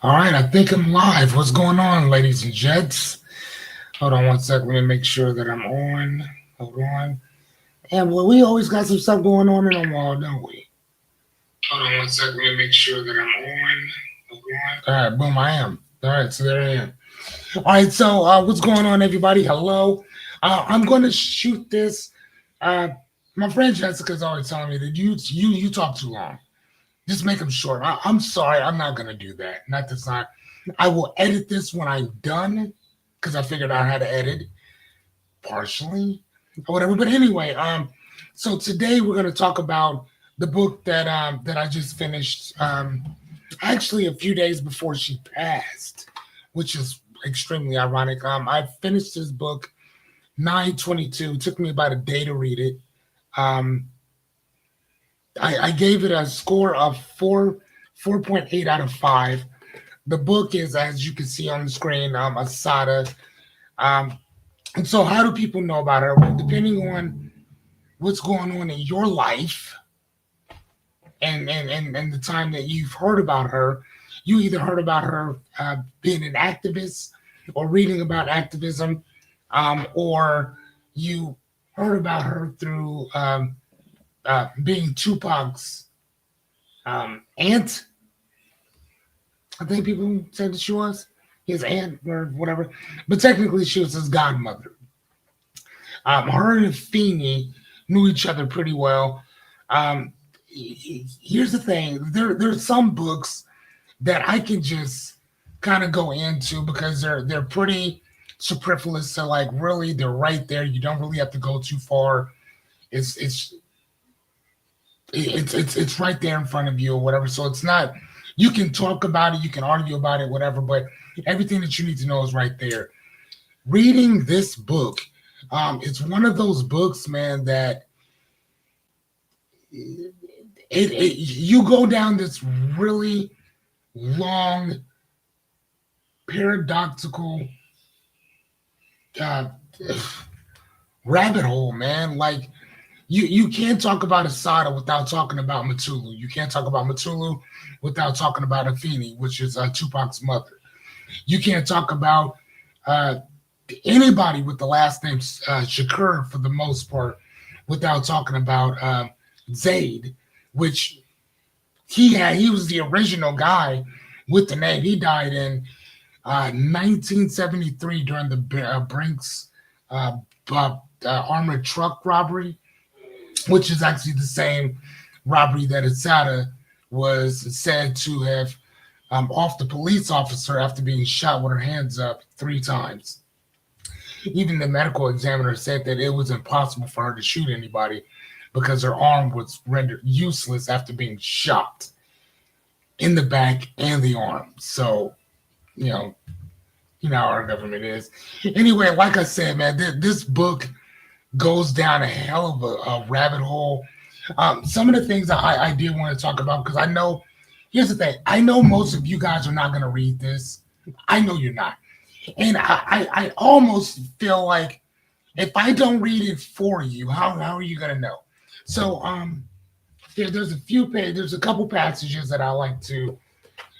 All right, I think I'm live. What's going on, ladies and gents? Hold on one second. Let me make sure that I'm on. Hold on. And well, we always got some stuff going on in the wall, don't we? Hold on one second. Let me make sure that I'm on. Hold on. All right, boom, I am. All right, so there I am. All right, so what's going on, everybody? Hello. I'm going to shoot this. Uh, my friend Jessica's always telling me that you talk too long. Just make them short. I'm sorry, I'm not gonna do that. Not this time. I will edit this when I'm done because I figured out how to edit partially or whatever. But anyway, so today we're gonna talk about the book that I just finished. Actually, a few days before she passed, which is extremely ironic. I finished this book 9/22. It took me about a day to read it. Um, I gave it a score of 4.8 out of 5. The book is, as you can see on the screen, Assata. Um, and so, how do people know about her? Well, depending on what's going on in your life and the time that you've heard about her, you either heard about her being an activist or reading about activism, or you heard about her through being Tupac's aunt. I think people said that she was his aunt or whatever, but technically she was his godmother. Her and Feeney knew each other pretty well. Um, Here's the thing: there's some books that I can just kind of go into because they're pretty superfluous. So like really, they're right there. You don't really have to go too far. It's it's it's right there in front of you or whatever. So it's not. You can talk about it, you can argue about it, whatever. But everything that you need to know is right there. Reading this book, it's one of those books, man, that you go down this really long, paradoxical uh, rabbit hole, man. Like you can't talk about Asada without talking about Matulu. You can't talk about Matulu without talking about Afeni, which is Tupac's mother. You can't talk about uh, anybody with the last name Shakur for the most part without talking about Zaid, which he was the original guy with the name. He died in 1973 during the Brinks uh, armored truck robbery, which is actually the same robbery that Asada was said to have off the police officer after being shot with her hands up 3 times. Even the medical examiner said that it was impossible for her to shoot anybody because her arm was rendered useless after being shot in the back and the arm. So, you know, you know how our government is. Anyway, like I said, man, this book goes down a hell of a rabbit hole. Some of the things I did want to talk about because I know, here's the thing, I know most of you guys are not going to read this. I know you're not. And I almost feel like if I don't read it for you, how are you going to know? So there's a couple passages that I like to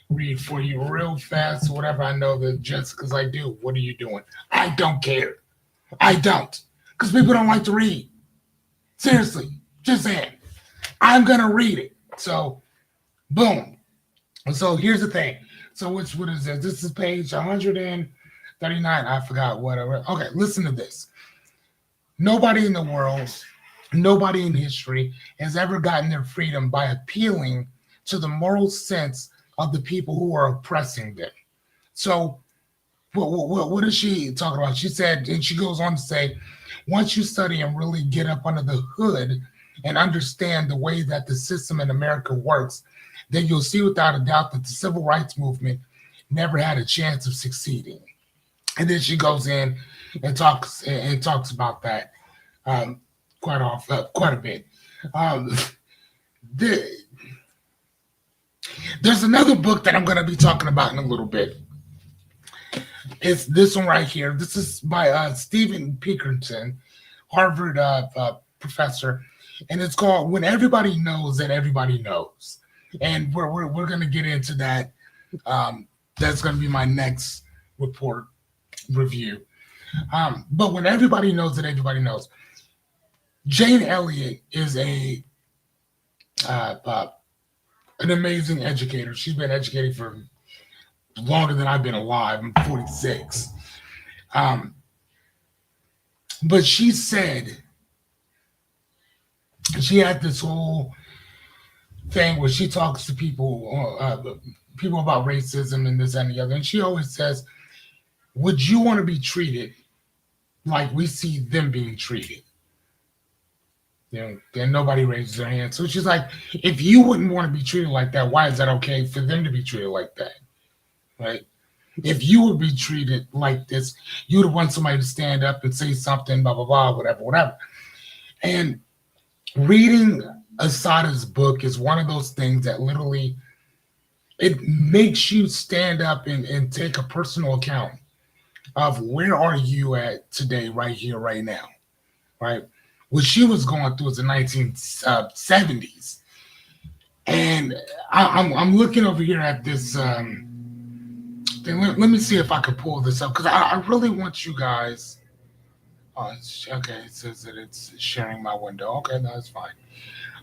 read for you real fast. Whatever I know that Jessica's like, dude, what are you doing? I don't care. I don't. Because people don't like to read. Seriously. Just saying. I'm going to read it. So, boom. So here's the thing. So what is this? This is page 139. I forgot whatever. Okay, listen to this. Nobody in the world, nobody in history has ever gotten their freedom by appealing to the moral sense of the people who are oppressing them. So what is she talking about? She said, and she goes on to say, once you study and really get up under the hood and understand the way that the system in America works, then you'll see without a doubt that the civil rights movement never had a chance of succeeding. And then she goes in and talks about that quite a bit. Um, the, there's another book that I'm going to be talking about in a little bit. It's this one right here. This is by Stephen Pinkerton, Harvard professor, and it's called "When Everybody Knows That Everybody Knows." And we're going to get into that That's going to be my next report review. But when everybody knows that everybody knows, Jane Elliott is a an amazing educator. She's been educating for longer than I've been alive. I'm 46. Um, but she said she had this whole thing where she talks to people about racism and this and the other, and she always says, "Would you want to be treated like we see them being treated?" Then nobody raises their hand. So she's like, if you wouldn't want to be treated like that, why is that okay for them to be treated like that? Right? If you would be treated like this, you would want somebody to stand up and say something, blah, blah, blah, whatever, whatever. And reading Assata's book is one of those things that literally it makes you stand up and take a personal account of where are you at today, right here, right now, right? What she was going through was the 1970s. And I'm looking over here at this thing. Let me see if I can pull this up because I really want you guys. Oh, okay. It says that it's sharing my window. Okay, no, that's fine.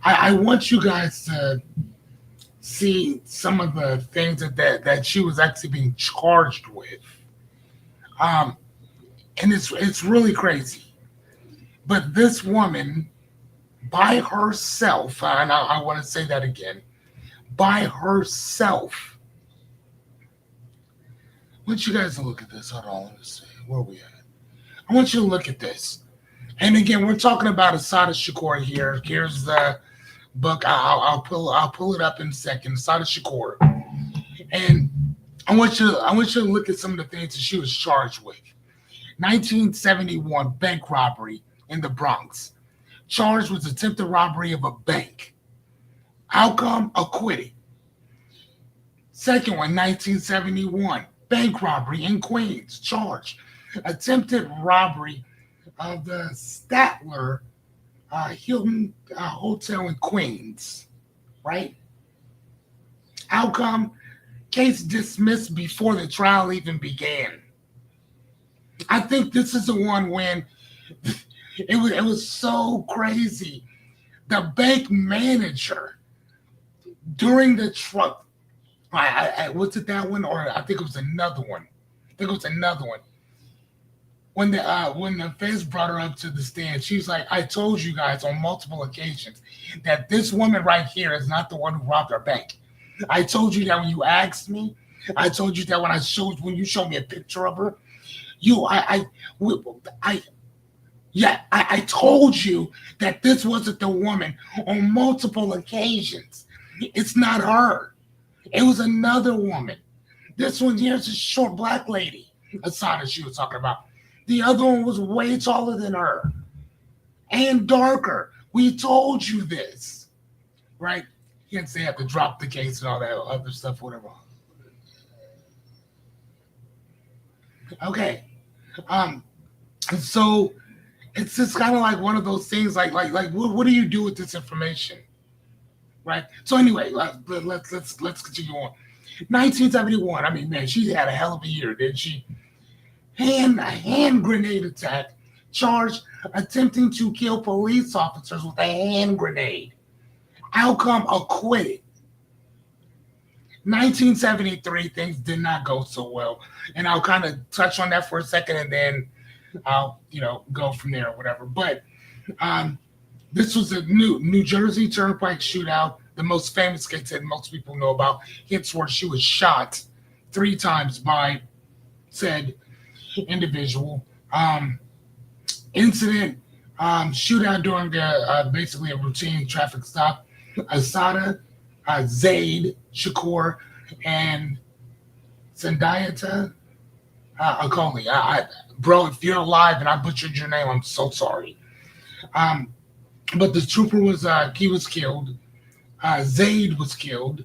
I want you guys to see some of the things that she was actually being charged with. Um, and it's really crazy. But this woman, by herself, and I want to say that again, by herself. I want you guys to look at this. Hold on, let me see. Where are we at? I want you to look at this. And again, we're talking about Assata Shakur here. Here's the book. I'll pull it up in a second. Assata Shakur. And I want you to look at some of the things that she was charged with. 1971 bank robbery in the Bronx. Charged with attempted robbery of a bank. Outcome, acquitted. Second one, 1971, bank robbery in Queens. Charged. Attempted robbery of the Statler Hilton Hotel in Queens. Right? Outcome, case dismissed before the trial even began. I think this is the one when it was so crazy. The bank manager during the trial, was it that one or I think it was another one? I think it was another one. When the feds brought her up to the stand, she was like, "I told you guys on multiple occasions that this woman right here is not the one who robbed our bank. I told you that when you asked me. I told you that when you showed me a picture of her. I told you that this wasn't the woman on multiple occasions. It's not her. It was another woman. This one here's a short black lady, Assata she was talking about. The other one was way taller than her and darker. We told you this, right? You can't say have to drop the case and all that other stuff, whatever. Okay. So it's just kind of like one of those things like what do you do with this information, right? So anyway, let's continue on. 1971, I mean, man, she had a hell of a year, didn't she? Hand grenade attack, charged attempting to kill police officers with a hand grenade. Outcome, acquitted. 1973, things did not go so well, and I'll kind of touch on that for a second, and then I'll go from there or whatever. But this was a New Jersey Turnpike shootout, the most famous case that most people know about. Hits where she was shot 3 times by said individual. Incident, shootout during basically a routine traffic stop. Assata, Zaid, Shakur, and Zendayata Akoli. Bro, if you're alive and I butchered your name, I'm so sorry. But the trooper he was killed. Zaid was killed,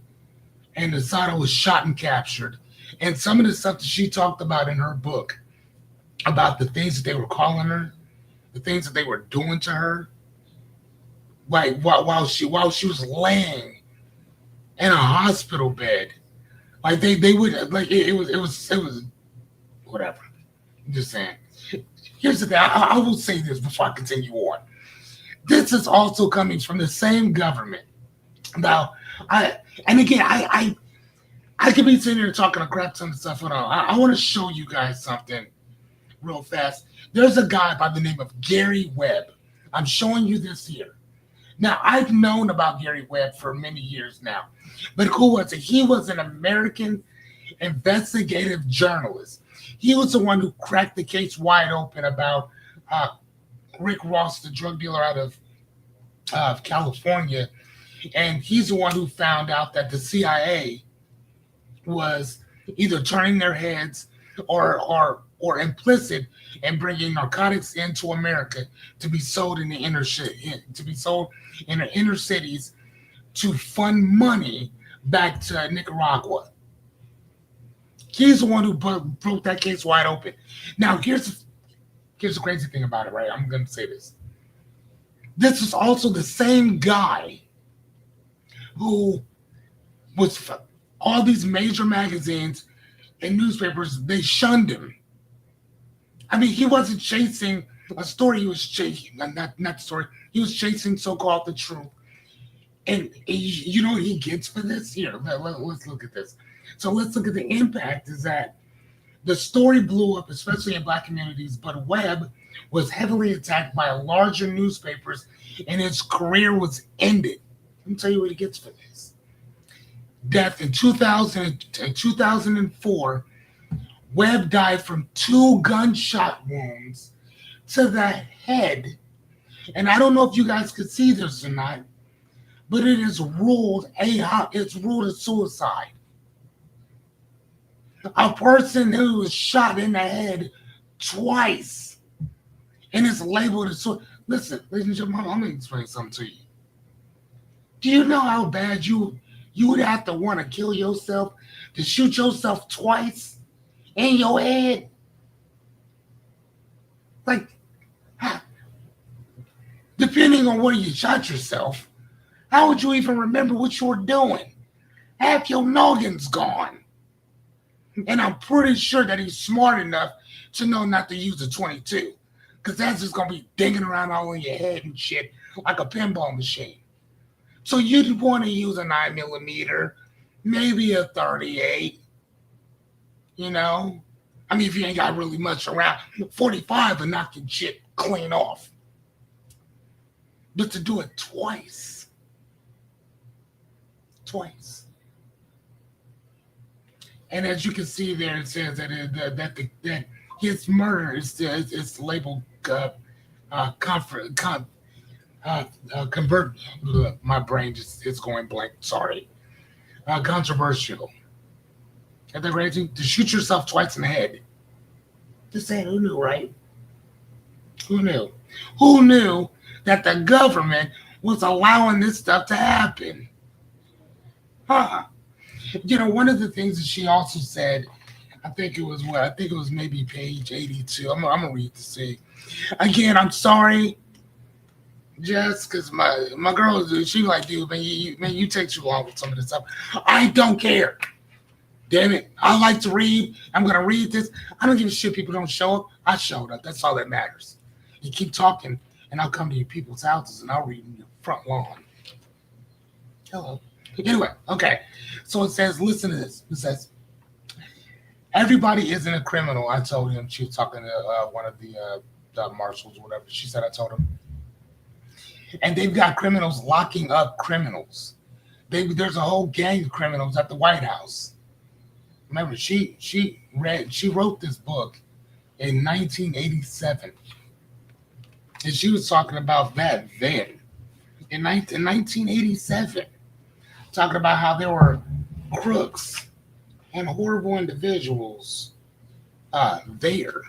and Assata was shot and captured. And some of the stuff that she talked about in her book about the things that they were calling her, the things that they were doing to her, like while she was laying in a hospital bed, Like they would like it was whatever. I'm just saying. Here's the thing. I will say this before I continue on. This is also coming from the same government. Now, I and again, I could be sitting here talking a crap ton of stuff. Hold on. I want to show you guys something real fast. There's a guy by the name of Gary Webb. I'm showing you this here. Now, I've known about Gary Webb for many years now. But who was it? He was an American investigative journalist. He was the one who cracked the case wide open about uh, Rick Ross, the drug dealer out of California. And he's the one who found out that the CIA was either turning their heads or implicit in bringing narcotics into America to be sold in the to be sold in the inner cities to fund money back to Nicaragua. He's the one who broke that case wide open. Now here's the crazy thing about it, right? I'm gonna say this. This is also the same guy who was all these major magazines and newspapers, they shunned him. I mean, he wasn't chasing a story. He was chasing not the story. He was chasing so-called the truth. And you know what he gets for this? Here, let's look at this. So let's look at the impact. Is that the story blew up, especially in black communities, but Webb was heavily attacked by larger newspapers, and his career was ended. Let me tell you what he gets for this. Death in 2004. Webb died from 2 gunshot wounds to the head. And I don't know if you guys could see this or not, but it is it's ruled a suicide. A person who was shot in the head twice and is labeled as suicide. Listen, ladies and gentlemen, I'm going to explain something to you. Do you know how bad you would have to want to kill yourself to shoot yourself twice in your head? Like, depending on where you shot yourself, how would you even remember what you were doing? Half your noggin's gone. And I'm pretty sure that he's smart enough to know not to use a 22. Because that's just going to be dinging around all in your head and shit like a pinball machine. So you'd want to use a 9mm, maybe a 38, you know? I mean, if you ain't got really much around, 45 will knock your shit clean off. But to do it twice. And as you can see there, it says that his murder is labeled convert. My brain just is going blank. Sorry. Controversial. Are they ready to shoot yourself twice in the head? Just saying, who knew, right? Who knew? Who knew that the government was allowing this stuff to happen? Huh. You know, one of the things that she also said, I think it was maybe page 82. I'm gonna read to see. Again, I'm sorry, Jess, because my girl, she like, dude, man, you take too long with some of this stuff. I don't care. Damn it. I like to read. I'm gonna read this. I don't give a shit people don't show up. I showed up. That's all that matters. You keep talking, and I'll come to your people's houses and I'll read in your front lawn. Hello. Anyway, okay. So it says, listen to this. It says, everybody isn't a criminal. I told him. She was talking to one of the marshals or whatever. She said, I told him. And they've got criminals locking up criminals. There's a whole gang of criminals at the White House. Remember, she wrote this book in 1987. And she was talking about that then. In 1987. Talking about how there were crooks and horrible individuals there.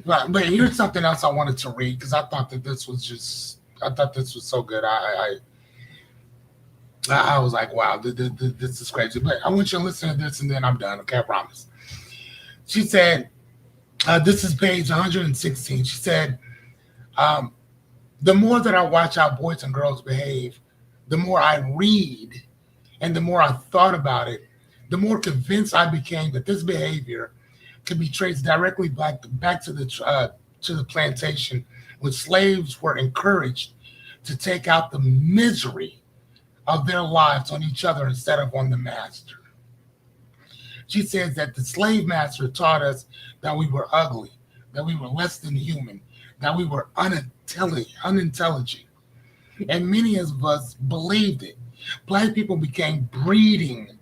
But here's something else I wanted to read because I thought this was so good. I was like, wow, this is crazy. But I want you to listen to this and then I'm done. Okay, I promise. She said, this is page 116. She said, the more that I watch how boys and girls behave, the more I read and the more I thought about it, the more convinced I became that this behavior could be traced directly back to the plantation, when slaves were encouraged to take out the misery of their lives on each other instead of on the master. She says that the slave master taught us that we were ugly, that we were less than human, that we were unintelligent. And many of us believed it. Black people became breeding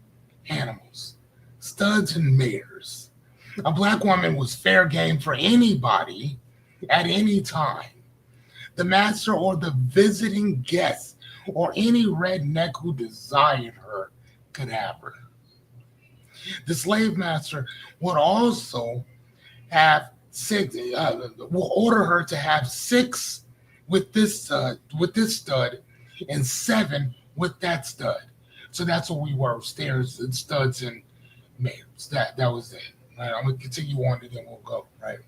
animals, studs and mares. A black woman was fair game for anybody at any time. The master or the visiting guest or any redneck who desired her could have her. The slave master would also have six, will order her to have six with this stud, and seven with that stud. So that's what we were: stairs and studs and mares. That was it. Right, I'm gonna continue on, and then we'll go. Right.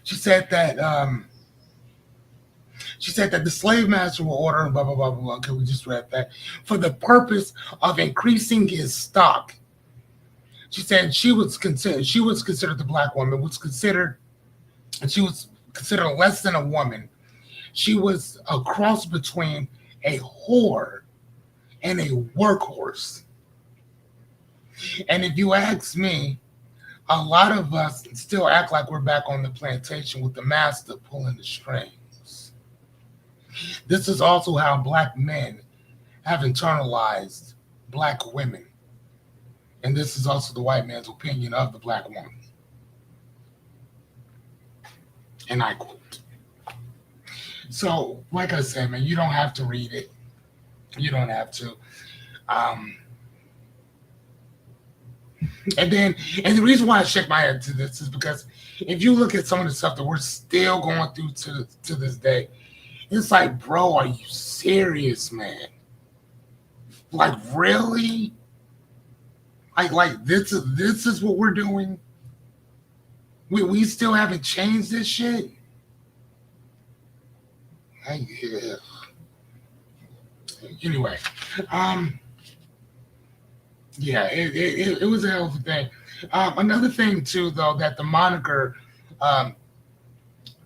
She said that the slave master will order blah blah blah blah blah. Okay, we just read that for the purpose of increasing his stock. She said she was considered the black woman was considered, and she was considered less than a woman. She was a cross between a whore and a workhorse. And if you ask me, a lot of us still act like we're back on the plantation with the master pulling the strings. This is also how black men have internalized black women. And this is also the white man's opinion of the black woman. And I quote. So, like I said, man, you don't have to read it. You don't have to. And the reason why I shake my head to this is because if you look at some of the stuff that we're still going through to this day, it's like, bro, are you serious, man? Like, really? Like this is what we're doing? We still haven't changed this shit? Yeah. Anyway, yeah, it was a hell of a thing. Another thing too, though, that the moniker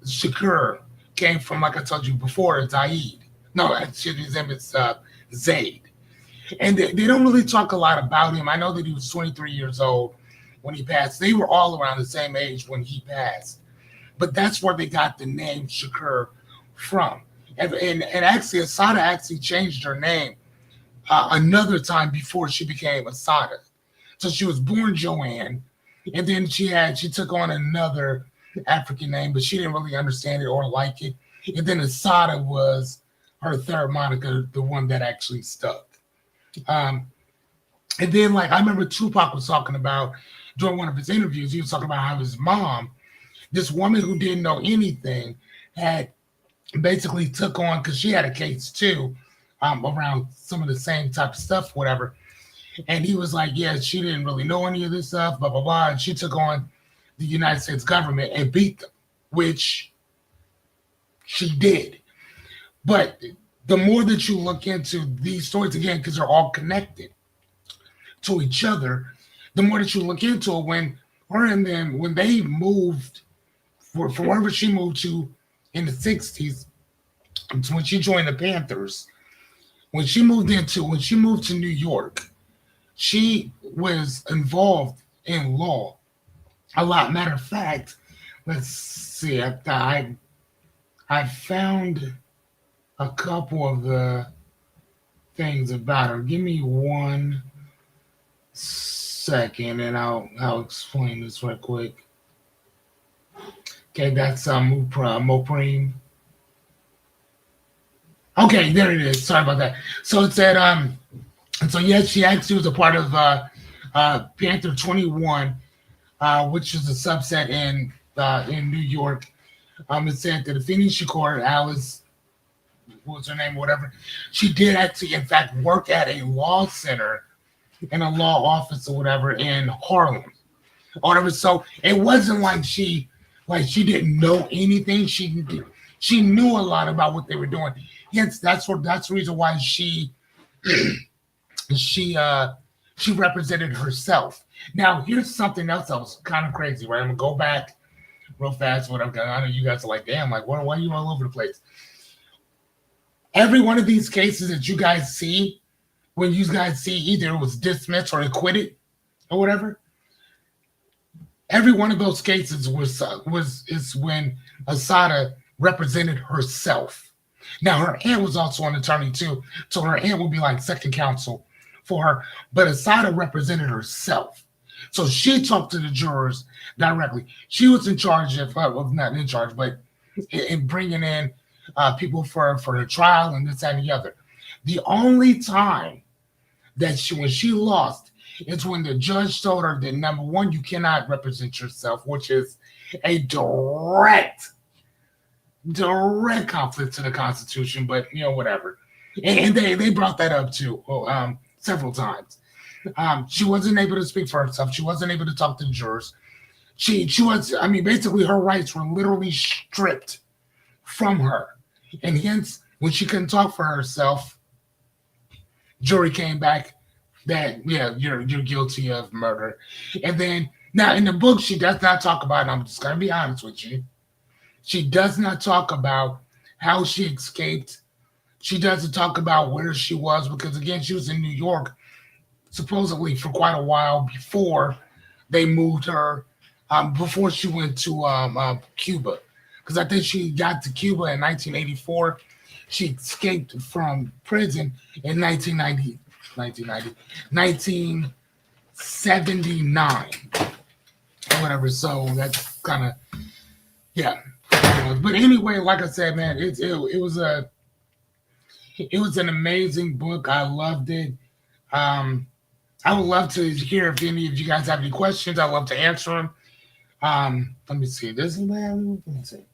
Shakur came from, like I told you before, Zaid. No, actually his name is Zaid. And they don't really talk a lot about him. I know that he was 23 years old when he passed. They were all around the same age when he passed. But that's where they got the name Shakur from. And actually, Assata actually changed her name another time before she became Assata. So she was born Joanne, and then she took on another African name, but she didn't really understand it or like it. And then Assata was her third moniker, the one that actually stuck. And then, like, I remember Tupac was talking about during one of his interviews, he was talking about how his mom, this woman who didn't know anything, had basically took on, because she had a case too, around some of the same type of stuff, whatever. And he was like, yeah, she didn't really know any of this stuff, blah, blah, blah. And she took on the United States government and beat them, which she did. But the more that you look into these stories, again, because they're all connected to each other, the more that you look into it, when they moved from wherever she moved to in the 60s, when she joined the Panthers, when she moved to New York, she was involved in law a lot. Matter of fact, let's see, I found a couple of the things about her. Give me 1 second, and I'll explain this right quick. Okay, that's Mopreme. Okay, there it is. Sorry about that. So it said, and so yes, she actually was a part of Panther 21, which is a subset in New York. It said that Assata Shakur, Alice, what was her name, whatever, she did actually, in fact, work at a law center in a law office or whatever in Harlem. Or whatever. So it wasn't like she didn't know anything. She knew a lot about what they were doing. Yes, that's the reason why she She represented herself. Now, here's something else that was kind of crazy, right? I'm gonna go back real fast. What I'm gonna, I know you guys are like, damn, like, why are you all over the place? Every one of these cases that you guys see, when you guys see either it was dismissed or acquitted or whatever, every one of those cases is when Assata represented herself. Now her aunt was also an attorney too, so her aunt would be like second counsel for her. But Assata represented herself, so she talked to the jurors directly. She was in charge of not in charge, but in bringing in people for the trial and this and the other. The only time that when she lost, it's when the judge told her that number one, you cannot represent yourself, which is a direct conflict to the Constitution. But whatever. And they brought that up too, several times. She wasn't able to speak for herself. She wasn't able to talk to the jurors. She was, I mean, basically her rights were literally stripped from her, and hence when she couldn't talk for herself, jury came back that you're guilty of murder. And then now in the book she does not talk about, and I'm just gonna be honest with you, she does not talk about how she escaped. She doesn't talk about where she was, because again, she was in New York supposedly for quite a while before they moved her, before she went to Cuba, because I think she got to Cuba in 1984. She escaped from prison in 1979 or whatever. So that's kind of, yeah. But anyway, like I said, man, it was an amazing book. I loved it. I would love to hear if any of you guys have any questions. I'd love to answer them. Let me see. Does anybody have anything? Let's see.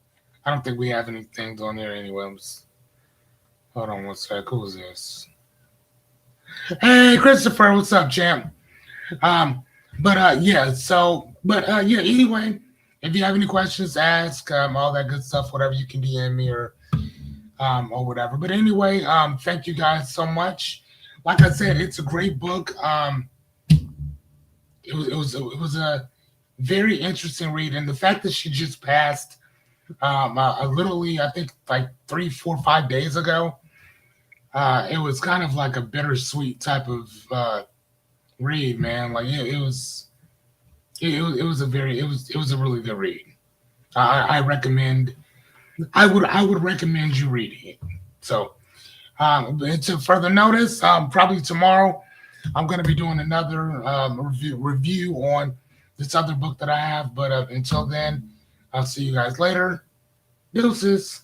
I don't think we have anything on there anyway. Hold on one sec. Who's this? Hey, Christopher. What's up, champ? Anyway, if you have any questions, ask, all that good stuff, whatever, you can DM me or whatever. But anyway, thank you guys so much. Like I said, it's a great book. It was a very interesting read, and the fact that she just passed, literally, I think like 3, 4, 5 days ago, it was kind of like a bittersweet type of read, man. Like it was a really good read. I recommend. I would recommend you reading it. So, to further notice, probably tomorrow, I'm going to be doing another review on this other book that I have. But until then, I'll see you guys later. Deuces.